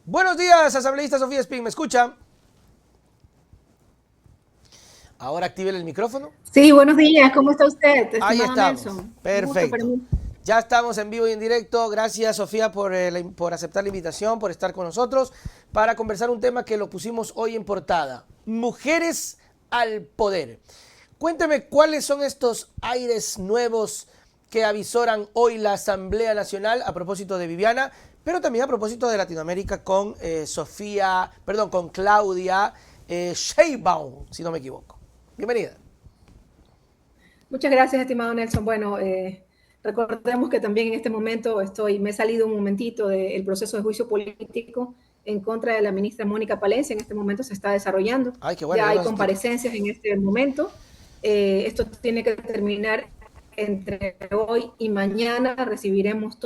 Buenos días, asambleísta Sofía Spin, ¿me escucha? Ahora active el micrófono. Sí, buenos días. ¿Cómo está usted, Ahí estimado estamos. Nelson? Un gusto para Perfecto. mí. Ya estamos en vivo y en directo. Gracias, Sofía, por aceptar la invitación, por estar con nosotros, para conversar un tema que lo pusimos hoy en portada. Mujeres al poder. Cuénteme cuáles son estos aires nuevos que avisoran hoy la Asamblea Nacional a propósito de Viviana, pero también a propósito de Latinoamérica con con Claudia Sheinbaum, si no me equivoco. Bienvenida. Muchas gracias, estimado Nelson. Bueno, recordemos que también en este momento me he salido un momentito del proceso de juicio político en contra de la ministra Mónica Palencia. En este momento se está desarrollando. Ay, qué bueno, Ya ya hay nos explica. comparecencias en este momento. Esto tiene que terminar entre hoy y mañana. Recibiremos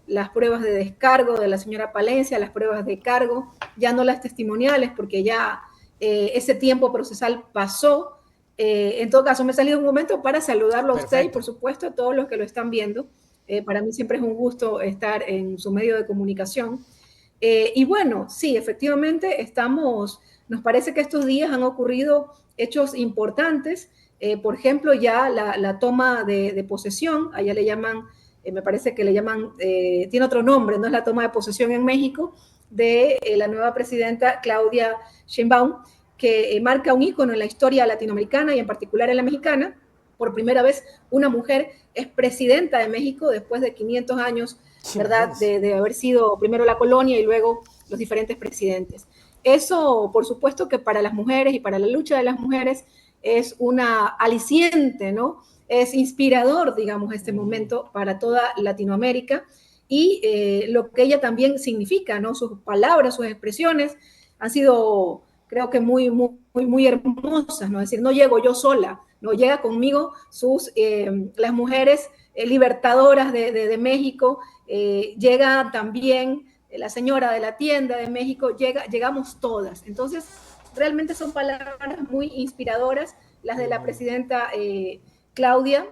las pruebas de descargo de la señora Palencia, las pruebas de cargo, ya no las testimoniales, porque ya ese tiempo procesal pasó. En todo caso, me he salido un momento para saludarlo a usted y, por Perfecto. supuesto, a todos los que lo están viendo. Para mí siempre es un gusto estar en su medio de comunicación. Y bueno, sí, efectivamente, nos parece que estos días han ocurrido hechos importantes. Por ejemplo, ya la toma de posesión, allá le llaman, me parece que le llaman, tiene otro nombre, no es la toma de posesión en México, de la nueva presidenta Claudia Sheinbaum, que marca un ícono en la historia latinoamericana y en particular en la mexicana. Por primera vez, una mujer es presidenta de México después de 500 años, Sí, ¿verdad? imagínense. De haber sido primero la colonia y luego los diferentes presidentes. Eso, por supuesto, que para las mujeres y para la lucha de las mujeres es una aliciente, ¿no? Es inspirador, digamos, este momento para toda Latinoamérica y lo que ella también significa, ¿no? Sus palabras, sus expresiones han sido, creo que muy hermosas, ¿no? Es decir, no llego yo sola, no llega conmigo las mujeres libertadoras de México, llega también la señora de la tienda de México, llegamos todas. Entonces, realmente son palabras muy inspiradoras, las de la presidenta Claudia,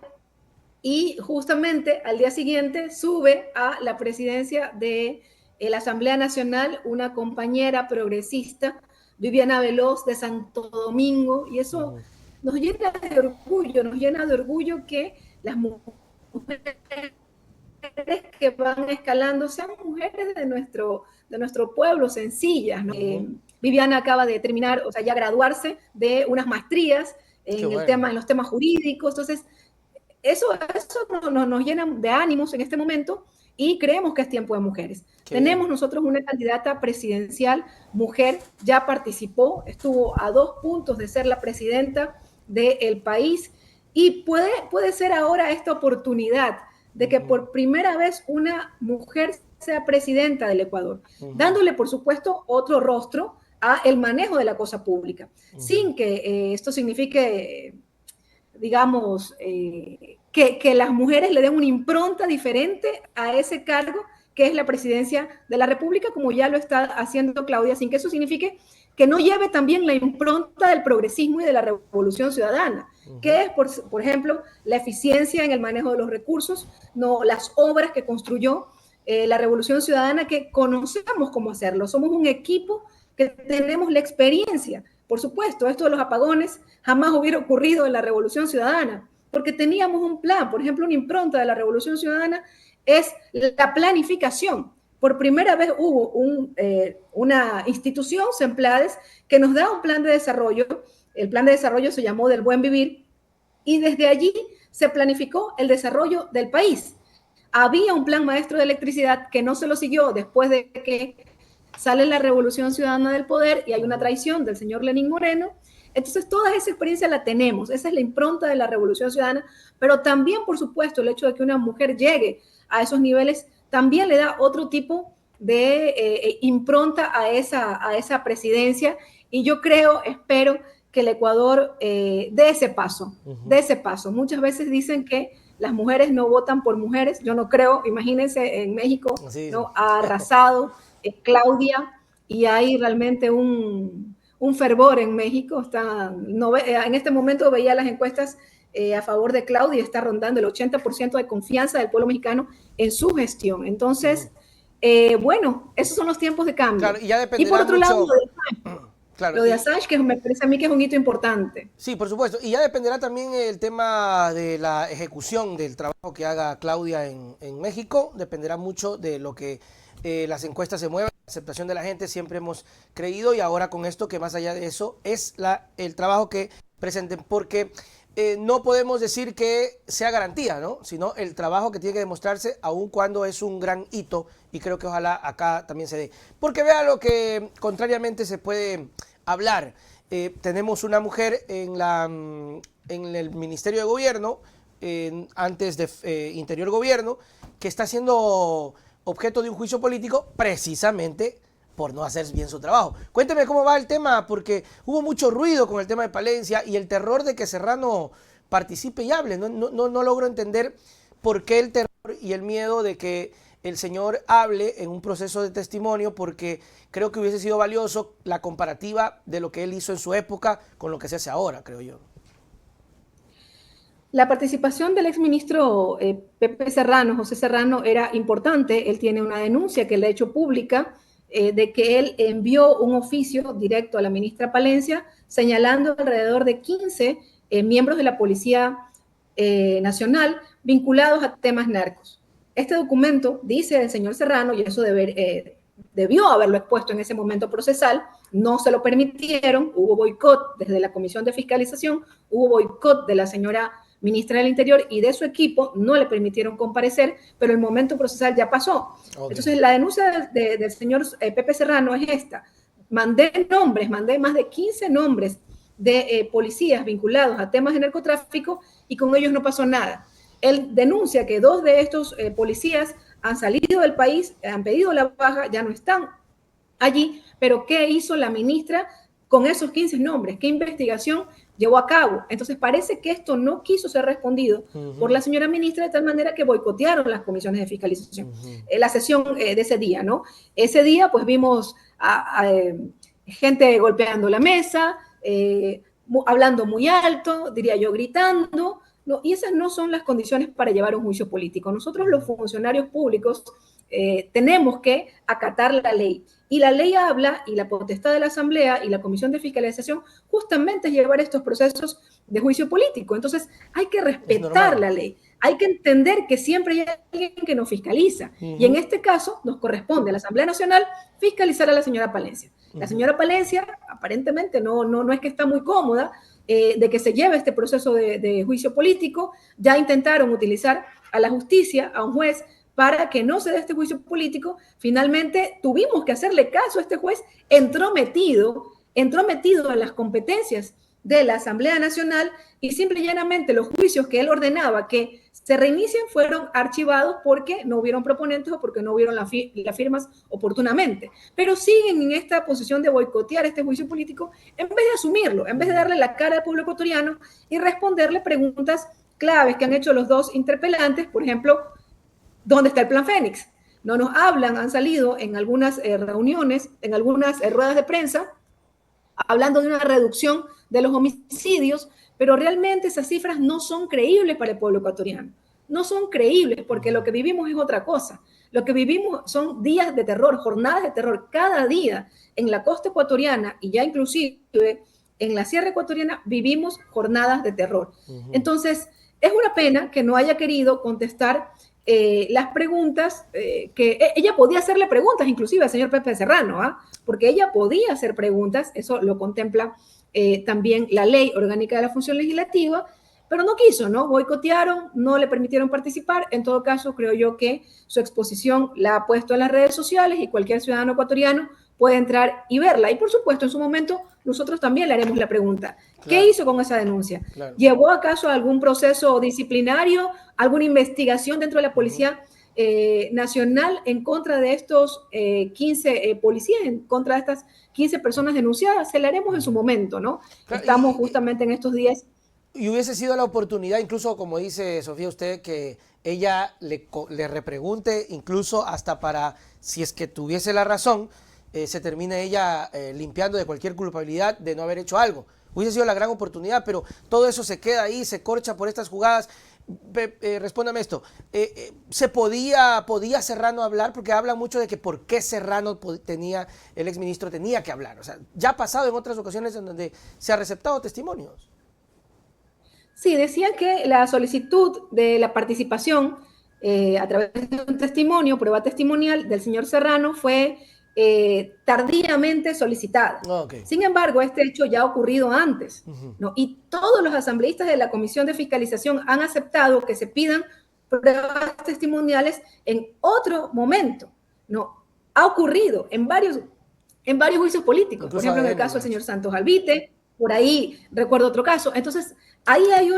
y justamente al día siguiente sube a la presidencia de la Asamblea Nacional una compañera progresista, Viviana Veloz de Santo Domingo, y eso nos llena de orgullo que las mujeres que van escalando sean mujeres de nuestro pueblo, sencillas, ¿no? Viviana acaba de terminar, o sea, ya graduarse de unas maestrías Qué en bueno. los temas jurídicos. Entonces, eso nos llena de ánimos en este momento y creemos que es tiempo de mujeres. Qué Tenemos bien. nosotros una candidata presidencial mujer, ya participó, estuvo a 2 puntos de ser la presidenta del país y puede ser ahora esta oportunidad de que por primera vez una mujer sea presidenta del Ecuador, dándole, por supuesto, otro rostro a el manejo de la cosa pública, sin que esto signifique digamos, que las mujeres le den una impronta diferente a ese cargo que es la presidencia de la República, como ya lo está haciendo Claudia, sin que eso signifique que no lleve también la impronta del progresismo y de la revolución ciudadana, que es, por ejemplo, la eficiencia en el manejo de los recursos, no las obras que construyó la revolución ciudadana, que conocemos cómo hacerlo. Somos un equipo que tenemos la experiencia. Por supuesto, esto de los apagones jamás hubiera ocurrido en la Revolución Ciudadana, porque teníamos un plan. Por ejemplo, una impronta de la Revolución Ciudadana es la planificación. Por primera vez hubo una institución, SEMPLADES, que nos da un plan de desarrollo. El plan de desarrollo se llamó del buen vivir y desde allí se planificó el desarrollo del país. Había un plan maestro de electricidad que no se lo siguió después de que sale la Revolución Ciudadana del Poder y hay una traición del señor Lenín Moreno. Entonces, toda esa experiencia la tenemos, esa es la impronta de la Revolución Ciudadana, pero también, por supuesto, el hecho de que una mujer llegue a esos niveles también le da otro tipo de impronta a esa presidencia y yo creo, espero que el Ecuador dé ese paso, dé ese paso. Muchas veces dicen que las mujeres no votan por mujeres, yo no creo, imagínense en México, Así dicen. ¿no? Ha arrasado Claudia y hay realmente un fervor en México. En este momento veía las encuestas a favor de Claudia, está rondando el 80% de confianza del pueblo mexicano en su gestión. Entonces, Bueno, esos son los tiempos de cambio. Claro, y ya Y por dependerá otro lado, mucho. Claro, lo de Assange, que me parece a mí que es un hito importante. sí, por supuesto. Y ya dependerá también el tema de la ejecución del trabajo que haga Claudia en México. Dependerá mucho de lo que las encuestas se muevan, la aceptación de la gente. Siempre hemos creído y ahora con esto que más allá de eso es el trabajo que presenten. Porque no podemos decir que sea garantía, ¿no? Sino el trabajo que tiene que demostrarse aun cuando es un gran hito y creo que ojalá acá también se dé. Porque vea lo que contrariamente se puede hablar. Tenemos una mujer en el Ministerio de Gobierno, antes de Interior Gobierno, que está siendo objeto de un juicio político precisamente por no hacer bien su trabajo. Cuénteme cómo va el tema, porque hubo mucho ruido con el tema de Palencia y el terror de que Serrano participe y hable. No logro entender por qué el terror y el miedo de que el señor hable en un proceso de testimonio, porque creo que hubiese sido valioso la comparativa de lo que él hizo en su época con lo que se hace ahora, creo yo. La participación del exministro Pepe Serrano, José Serrano, era importante. Él tiene una denuncia que le ha hecho pública de que él envió un oficio directo a la ministra Palencia señalando alrededor de 15 miembros de la Policía Nacional vinculados a temas narcos. Este documento dice el señor Serrano, y eso debió haberlo expuesto en ese momento procesal, no se lo permitieron, hubo boicot desde la Comisión de Fiscalización, hubo boicot de la señora ministra del Interior y de su equipo, no le permitieron comparecer, pero el momento procesal ya pasó. Okay. Entonces, la denuncia del señor Pepe Serrano es esta. Mandé más de 15 nombres de policías vinculados a temas de narcotráfico y con ellos no pasó nada. Él denuncia que 2 de estos policías han salido del país, han pedido la baja, ya no están allí, pero ¿qué hizo la ministra con esos 15 nombres? ¿Qué investigación llevó a cabo? Entonces parece que esto no quiso ser respondido por la señora ministra de tal manera que boicotearon las comisiones de fiscalización. La sesión de ese día, ¿no? Ese día pues vimos a gente golpeando la mesa, hablando muy alto, diría yo gritando, ¿no? Y esas no son las condiciones para llevar un juicio político. Nosotros los funcionarios públicos tenemos que acatar la ley. Y la ley habla, y la potestad de la Asamblea y la Comisión de Fiscalización justamente es llevar estos procesos de juicio político. Entonces hay que respetar la ley. Hay que entender que siempre hay alguien que nos fiscaliza. Y en este caso nos corresponde a la Asamblea Nacional fiscalizar a la señora Palencia. La señora Palencia aparentemente no es que está muy cómoda de que se lleve este proceso de juicio político. Ya intentaron utilizar a la justicia, a un juez, para que no se dé este juicio político. Finalmente tuvimos que hacerle caso a este juez entrometido en las competencias de la Asamblea Nacional y simple y llanamente los juicios que él ordenaba que se reinicien fueron archivados porque no hubieron proponentes o porque no hubieron las firmas oportunamente. Pero siguen en esta posición de boicotear este juicio político en vez de asumirlo, en vez de darle la cara al pueblo ecuatoriano y responderle preguntas claves que han hecho los 2 interpelantes, por ejemplo, ¿dónde está el Plan Fénix? No nos hablan, han salido en algunas reuniones, en algunas ruedas de prensa, hablando de una reducción de los homicidios, pero realmente esas cifras no son creíbles para el pueblo ecuatoriano. No son creíbles porque lo que vivimos es otra cosa. Lo que vivimos son días de terror, jornadas de terror. Cada día en la costa ecuatoriana y ya inclusive en la sierra ecuatoriana vivimos jornadas de terror. Entonces, es una pena que no haya querido contestar las preguntas, que ella podía hacerle preguntas inclusive al señor Pepe Serrano, porque ella podía hacer preguntas, eso lo contempla también la ley orgánica de la función legislativa, pero no quiso, ¿no? Boicotearon, no le permitieron participar. En todo caso, creo yo que su exposición la ha puesto en las redes sociales y cualquier ciudadano ecuatoriano puede entrar y verla. Y por supuesto, en su momento, nosotros también le haremos la pregunta. Claro. ¿Qué hizo con esa denuncia? Claro. ¿Llevó acaso algún proceso disciplinario, alguna investigación dentro de la Policía Nacional en contra de estos 15 policías, en contra de estas 15 personas denunciadas? Se la haremos en su momento, ¿no? Claro, estamos justamente en estos días. Y hubiese sido la oportunidad, incluso como dice Sofía usted, que ella le repregunte, incluso hasta para, si es que tuviese la razón, se termine ella limpiando de cualquier culpabilidad de no haber hecho algo. Hubiese sido la gran oportunidad, pero todo eso se queda ahí, se corcha por estas jugadas. Respóndame esto. ¿Se podía Serrano hablar? Porque habla mucho de que por qué Serrano tenía, el exministro tenía que hablar. O sea, ya ha pasado en otras ocasiones en donde se ha receptado testimonios. Sí, decía que la solicitud de la participación a través de un testimonio, prueba testimonial del señor Serrano fue tardíamente solicitada. Okay. Sin embargo, este hecho ya ha ocurrido antes, ¿no? Y todos los asambleístas de la Comisión de Fiscalización han aceptado que se pidan pruebas testimoniales en otro momento, ¿no? Ha ocurrido en varios juicios políticos, por ejemplo, en el caso del señor Santos Alvite, por ahí recuerdo otro caso. Entonces, ahí hay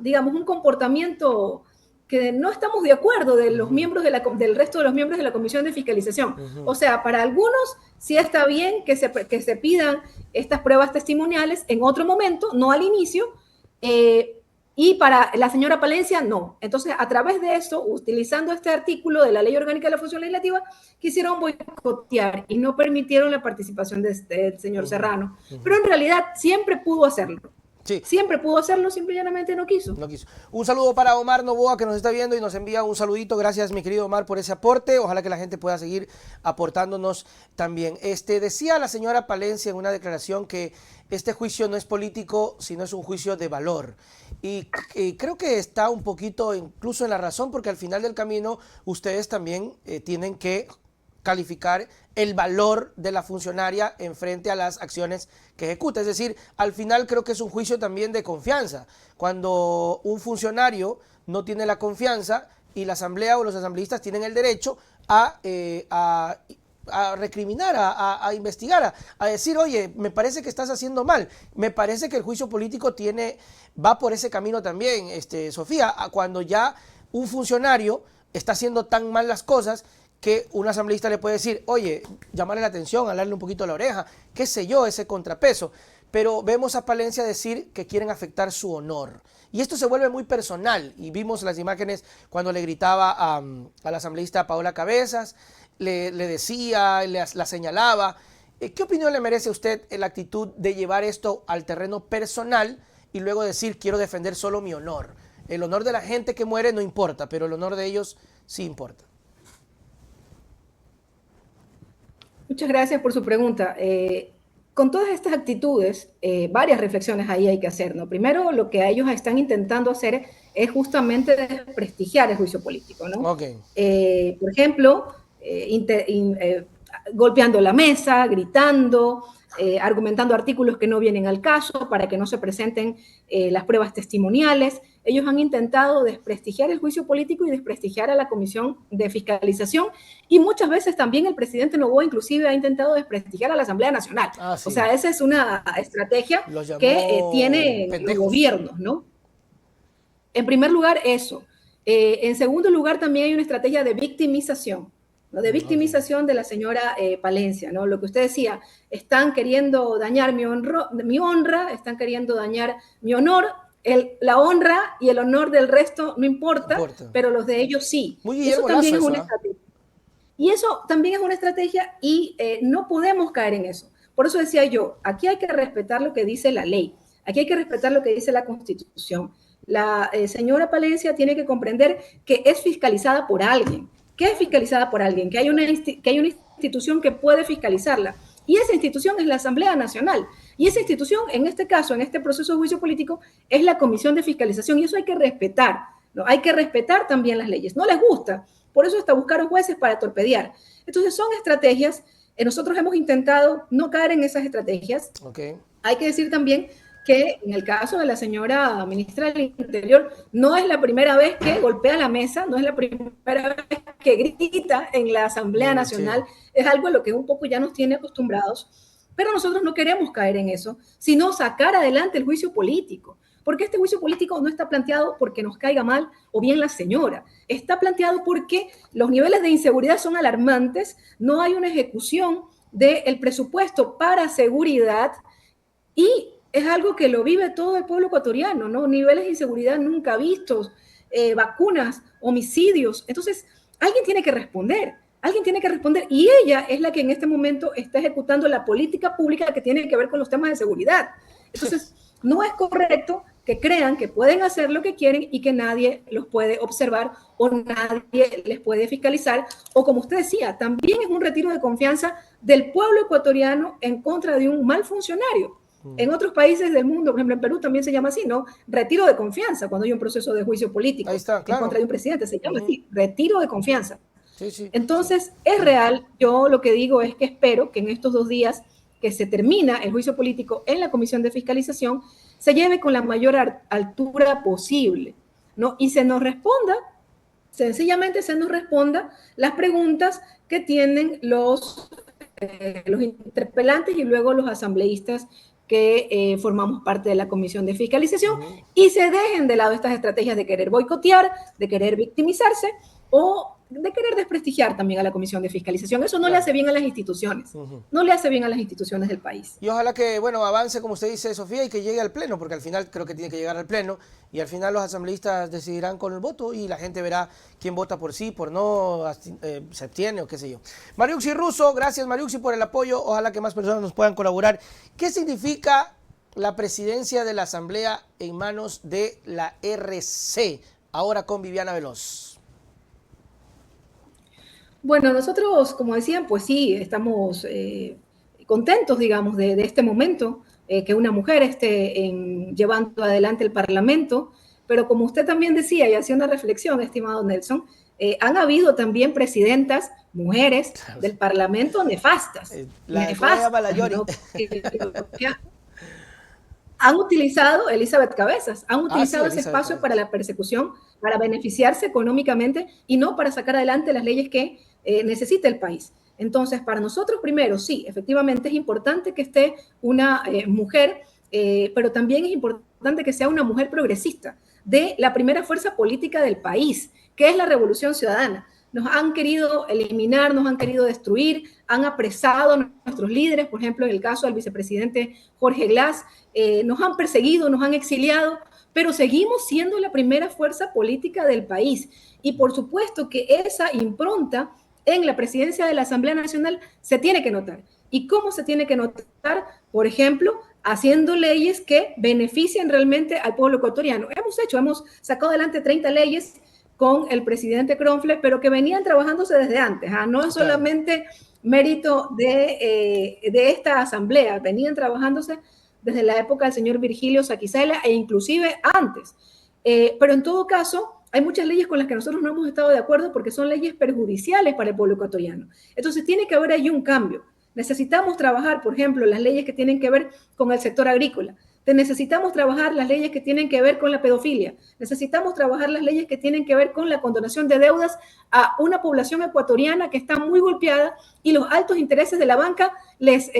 digamos, un comportamiento que no estamos de acuerdo de los miembros del resto de los miembros de la Comisión de Fiscalización. O sea, para algunos sí está bien que se pidan estas pruebas testimoniales en otro momento, no al inicio, y para la señora Palencia, no. Entonces, a través de eso, utilizando este artículo de la Ley Orgánica de la Función Legislativa, quisieron boicotear y no permitieron la participación del señor Serrano. Pero en realidad siempre pudo hacerlo. Sí. Siempre pudo hacerlo, simplemente no quiso. No quiso. Un saludo para Omar Novoa, que nos está viendo y nos envía un saludito. Gracias, mi querido Omar, por ese aporte. Ojalá que la gente pueda seguir aportándonos también. Decía la señora Palencia en una declaración que este juicio no es político, sino es un juicio de valor. Y creo que está un poquito incluso en la razón, porque al final del camino ustedes también tienen que calificar el valor de la funcionaria en frente a las acciones que ejecuta. Es decir, al final creo que es un juicio también de confianza. Cuando un funcionario no tiene la confianza y la asamblea o los asambleístas tienen el derecho a recriminar, a investigar, a decir, oye, me parece que estás haciendo mal. Me parece que el juicio político va por ese camino también, Sofía, cuando ya un funcionario está haciendo tan mal las cosas que un asambleísta le puede decir, oye, llamarle la atención, hablarle un poquito a la oreja, qué sé yo, ese contrapeso. Pero vemos a Palencia decir que quieren afectar su honor. Y esto se vuelve muy personal. Y vimos las imágenes cuando le gritaba a la asambleísta Paola Cabezas, le decía, la señalaba. ¿Qué opinión le merece a usted la actitud de llevar esto al terreno personal y luego decir, quiero defender solo mi honor? El honor de la gente que muere no importa, pero el honor de ellos sí importa. Muchas gracias por su pregunta. Con todas estas actitudes, varias reflexiones ahí hay que hacer, ¿no? Primero, lo que ellos están intentando hacer es justamente desprestigiar el juicio político, ¿no? Okay. Por ejemplo, golpeando la mesa, gritando, argumentando artículos que no vienen al caso para que no se presenten las pruebas testimoniales. Ellos han intentado desprestigiar el juicio político y desprestigiar a la Comisión de Fiscalización, y muchas veces también el presidente Noboa inclusive ha intentado desprestigiar a la Asamblea Nacional. Sí. O sea, esa es una estrategia que tiene los gobiernos, ¿no? En primer lugar, eso. En segundo lugar, también hay una estrategia de victimización, ¿no? De victimización de la señora Palencia, ¿no? Lo que usted decía, están queriendo dañar mi honra, están queriendo dañar mi honor. La honra y el honor del resto no importa, pero los de ellos sí. Eso también es una estrategia. Y eso también es una estrategia y no podemos caer en eso. Por eso decía yo, aquí hay que respetar lo que dice la ley, aquí hay que respetar lo que dice la Constitución. La señora Palencia tiene que comprender que es fiscalizada por alguien. ¿Qué es fiscalizada por alguien? Que hay una institución que puede fiscalizarla. Y esa institución es la Asamblea Nacional. Y esa institución, en este caso, en este proceso de juicio político, es la Comisión de Fiscalización. Y eso hay que respetar, ¿no? Hay que respetar también las leyes. No les gusta. Por eso hasta buscaron jueces para torpedear. Entonces son estrategias. Nosotros hemos intentado no caer en esas estrategias. Okay. Hay que decir también que en el caso de la señora ministra del Interior, no es la primera vez que golpea la mesa, no es la primera vez que grita en la Asamblea Nacional. Sí. Es algo a lo que un poco ya nos tiene acostumbrados, pero nosotros no queremos caer en eso, sino sacar adelante el juicio político, porque este juicio político no está planteado porque nos caiga mal o bien la señora, está planteado porque los niveles de inseguridad son alarmantes, no hay una ejecución del presupuesto para seguridad y es algo que lo vive todo el pueblo ecuatoriano, ¿no? Niveles de inseguridad nunca vistos, vacunas, homicidios. Entonces, alguien tiene que responder y ella es la que en este momento está ejecutando la política pública que tiene que ver con los temas de seguridad. Entonces, No es correcto que crean que pueden hacer lo que quieren y que nadie los puede observar o nadie les puede fiscalizar. O como usted decía, también es un retiro de confianza del pueblo ecuatoriano en contra de un mal funcionario. En otros países del mundo, por ejemplo en Perú también se llama así, ¿no? Retiro de confianza, cuando hay un proceso de juicio político Ahí está, en claro. contra de un presidente, se llama así, retiro de confianza. Sí, sí. Entonces, es real, yo lo que digo es que espero que en estos 2 días que se termina el juicio político en la Comisión de Fiscalización, se lleve con la mayor altura posible, ¿no? Y se nos responda, sencillamente se nos responda las preguntas que tienen los interpelantes y luego los asambleístas que formamos parte de la Comisión de Fiscalización y se dejen de lado estas estrategias de querer boicotear, de querer victimizarse o de querer desprestigiar también a la Comisión de Fiscalización. Eso no le hace bien a las instituciones, no le hace bien a las instituciones del país. Y ojalá que, bueno, avance, como usted dice, Sofía, y que llegue al Pleno, porque al final creo que tiene que llegar al Pleno, y al final los asambleístas decidirán con el voto y la gente verá quién vota por sí, por no, se abstiene o qué sé yo. Mariuxi Russo, gracias Mariuxi por el apoyo, ojalá que más personas nos puedan colaborar. ¿Qué significa la presidencia de la Asamblea en manos de la RC, ahora con Viviana Veloz? Bueno, nosotros, como decían, pues sí, estamos contentos, digamos, de este momento, que una mujer esté llevando adelante el Parlamento, pero como usted también decía y hacía una reflexión, estimado Nelson, han habido también presidentas, mujeres del Parlamento nefastas, nefastas, ¿no? Han utilizado, Elizabeth Cabezas, han utilizado ese espacio para la persecución, para beneficiarse económicamente y no para sacar adelante las leyes que necesita el país. Entonces, para nosotros, primero, sí, efectivamente es importante que esté una mujer, pero también es importante que sea una mujer progresista de la primera fuerza política del país, que es la Revolución Ciudadana. Nos han querido eliminar, nos han querido destruir, han apresado a nuestros líderes, por ejemplo, en el caso del vicepresidente Jorge Glass, nos han perseguido, nos han exiliado, pero seguimos siendo la primera fuerza política del país. Y por supuesto que esa impronta en la presidencia de la Asamblea Nacional se tiene que notar. ¿Y cómo se tiene que notar? Por ejemplo, haciendo leyes que beneficien realmente al pueblo ecuatoriano. Hemos sacado adelante 30 leyes con el presidente Kronfle, pero que venían trabajándose desde antes. No es solamente mérito de esta asamblea, venían trabajándose desde la época del señor Virgilio Saquicela e inclusive antes. Pero en todo caso, hay muchas leyes con las que nosotros no hemos estado de acuerdo porque son leyes perjudiciales para el pueblo ecuatoriano. Entonces tiene que haber ahí un cambio. Necesitamos trabajar, por ejemplo, las leyes que tienen que ver con el sector agrícola. Necesitamos trabajar las leyes que tienen que ver con la pedofilia. Necesitamos trabajar las leyes que tienen que ver con la condonación de deudas a una población ecuatoriana que está muy golpeada y los altos intereses de la banca les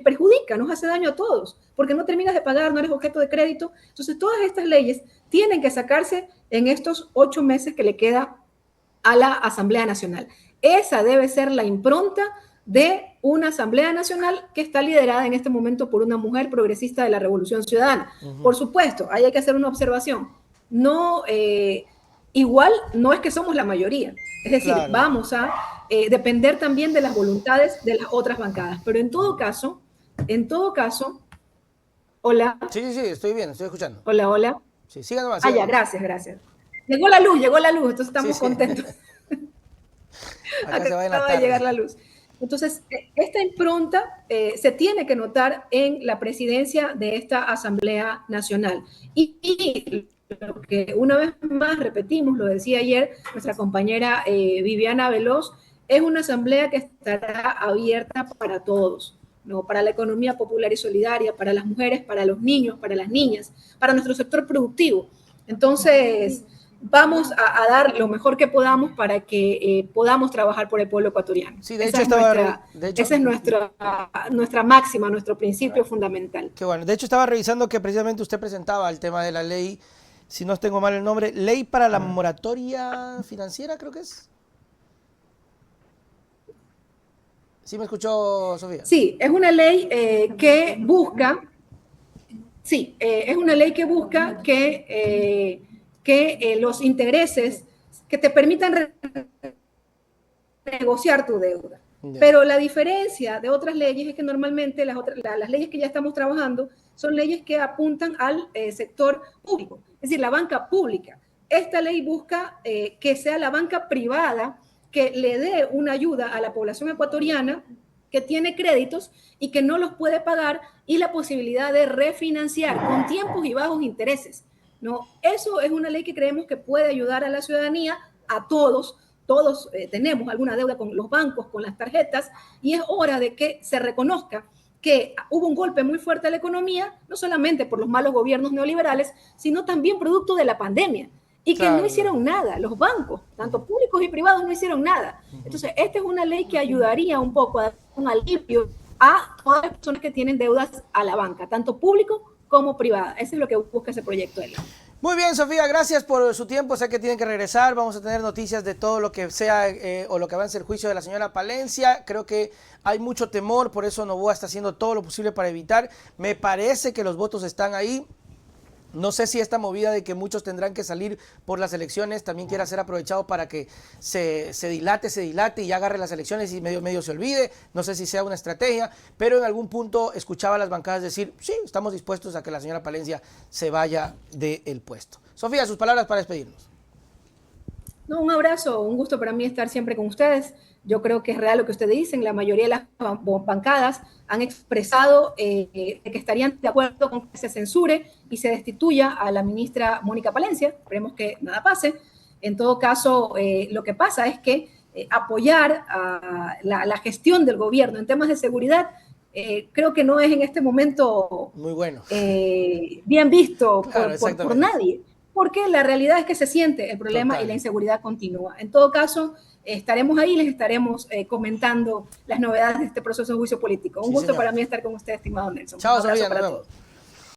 perjudica, nos hace daño a todos, porque no terminas de pagar, no eres objeto de crédito. Entonces, todas estas leyes tienen que sacarse en estos 8 meses que le queda a la Asamblea Nacional. Esa debe ser la impronta de una Asamblea Nacional que está liderada en este momento por una mujer progresista de la Revolución Ciudadana. Por supuesto, ahí hay que hacer una observación. No, igual no es que somos la mayoría. Es decir, vamos a depender también de las voluntades de las otras bancadas. Pero en todo caso, hola. Sí, estoy bien, estoy escuchando. Hola. Sí, siga nomás. Ya, gracias. Llegó la luz, entonces estamos contentos. Acaba de llegar la luz. Entonces, esta impronta se tiene que notar en la presidencia de esta Asamblea Nacional. Y lo que una vez más repetimos, lo decía ayer nuestra compañera Viviana Veloz, es una asamblea que estará abierta para todos, ¿no? Para la economía popular y solidaria, para las mujeres, para los niños, para las niñas, para nuestro sector productivo. Entonces, vamos a dar lo mejor que podamos para que podamos trabajar por el pueblo ecuatoriano. Sí, esa es nuestra máxima, nuestro principio fundamental. Qué bueno. De hecho, estaba revisando que precisamente usted presentaba el tema de la ley, si no tengo mal el nombre, ley para la moratoria financiera, creo que es. ¿Sí me escuchó, Sofía? Sí, es una ley que busca, que los intereses que te permitan negociar tu deuda. Pero la diferencia de otras leyes es que normalmente las leyes que ya estamos trabajando son leyes que apuntan al sector público, es decir, la banca pública. Esta ley busca que sea la banca privada que le dé una ayuda a la población ecuatoriana que tiene créditos y que no los puede pagar, y la posibilidad de refinanciar con tiempos y bajos intereses, ¿no? Eso es una ley que creemos que puede ayudar a la ciudadanía, a todos. Todos tenemos alguna deuda con los bancos, con las tarjetas, y es hora de que se reconozca que hubo un golpe muy fuerte a la economía, no solamente por los malos gobiernos neoliberales, sino también producto de la pandemia, y que no hicieron nada. Los bancos, tanto públicos y privados, no hicieron nada. Entonces, esta es una ley que ayudaría un poco a dar un alivio a todas las personas que tienen deudas a la banca, tanto público como privada. Eso es lo que busca ese proyecto de ley. Muy bien, Sofía, gracias por su tiempo. Sé que tienen que regresar. Vamos a tener noticias de todo lo que sea o lo que avance el juicio de la señora Palencia. Creo que hay mucho temor, por eso Noboa está haciendo todo lo posible para evitar. Me parece que los votos están ahí. No sé si esta movida de que muchos tendrán que salir por las elecciones también quiera ser aprovechado para que se dilate y agarre las elecciones y medio se olvide. No sé si sea una estrategia, pero en algún punto escuchaba a las bancadas decir, sí, estamos dispuestos a que la señora Palencia se vaya del puesto. Sofía, sus palabras para despedirnos. No, un abrazo, un gusto para mí estar siempre con ustedes. Yo creo que es real lo que ustedes dicen. La mayoría de las bancadas han expresado que estarían de acuerdo con que se censure y se destituya a la ministra Mónica Palencia. Esperemos que nada pase. En todo caso, lo que pasa es que apoyar a la gestión del gobierno en temas de seguridad creo que no es en este momento muy bueno. Bien visto por nadie. Porque la realidad es que se siente el problema y la inseguridad continúa. En todo caso, estaremos ahí, les estaremos comentando las novedades de este proceso de juicio político. Un gusto para mí estar con usted, estimado Nelson. Chao, Sofía, nos vemos.